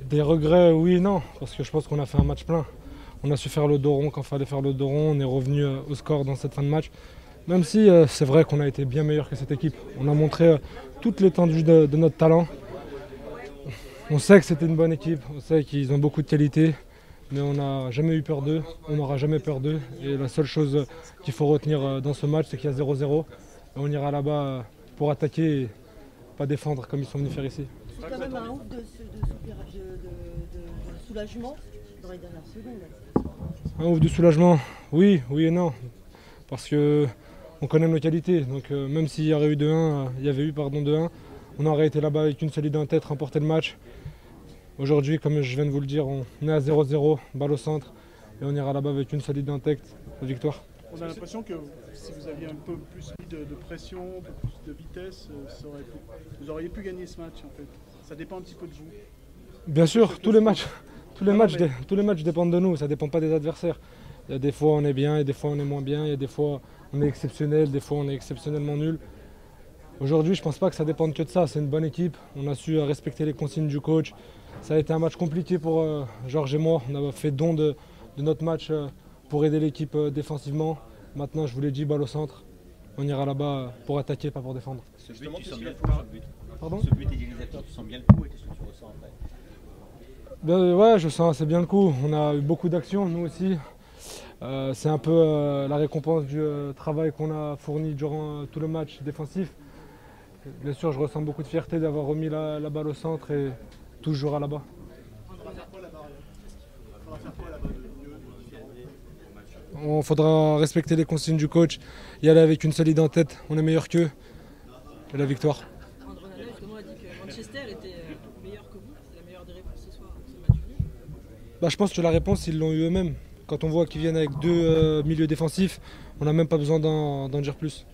Des regrets, oui et non, parce que je pense qu'on a fait un match plein. On a su faire le dos rond quand il fallait faire le dos rond, on est revenu au score dans cette fin de match. Même si c'est vrai qu'on a été bien meilleur que cette équipe. On a montré toute l'étendue de notre talent. On sait que c'était une bonne équipe, on sait qu'ils ont beaucoup de qualités, mais on n'a jamais eu peur d'eux, on n'aura jamais peur d'eux. Et la seule chose qu'il faut retenir dans ce match, c'est qu'il y a 0-0. Et on ira là-bas pour attaquer et pas défendre comme ils sont venus faire ici. C'est quand même un ouf de soulagement dans les dernières secondes. Un ouf de soulagement, oui, oui et non. Parce que on connaît nos qualités. Donc même s'il y aurait eu 2-1, il y avait eu 2-1, on aurait été là-bas avec une seule idée en tête, remporter le match. Aujourd'hui, comme je viens de vous le dire, on est à 0-0, balle au centre, et on ira là-bas avec une seule idée en tête, la victoire. On a l'impression que si vous aviez un peu plus mis de pression, un peu plus de vitesse, vous auriez pu gagner ce match en fait. Ça dépend un petit peu de vous. Bien sûr, tous les matchs dépendent de nous, ça ne dépend pas des adversaires. Il y a des fois on est bien, et des fois on est moins bien, il y a des fois on est exceptionnel, des fois on est exceptionnellement nul. Aujourd'hui, je ne pense pas que ça dépende que de ça, c'est une bonne équipe, on a su respecter les consignes du coach. Ça a été un match compliqué pour Georges et moi, on a fait don de notre match pour aider l'équipe défensivement. Maintenant, je vous l'ai dit, balle au centre, on ira là-bas pour attaquer, pas pour défendre. Ce but, tu sens bien le coup sur le but. Pardon ? Ce but égalisateur, tu sens bien le coup et qu'est-ce que tu ressens après? Ouais, je sens assez bien le coup. On a eu beaucoup d'actions, nous aussi. C'est un peu la récompense du travail qu'on a fourni durant tout le match défensif. Bien sûr, je ressens beaucoup de fierté d'avoir remis la balle au centre et tout se jouera là-bas. Il faudra respecter les consignes du coach, y aller avec une seule idée en tête. On est meilleur qu'eux. Et la victoire. André Onana justement a dit que Manchester était meilleur que vous. C'est la meilleure des réponses ce soir, ce match nul. Je pense que la réponse, ils l'ont eu eux-mêmes. Quand on voit qu'ils viennent avec deux milieux défensifs, on n'a même pas besoin d'en dire plus.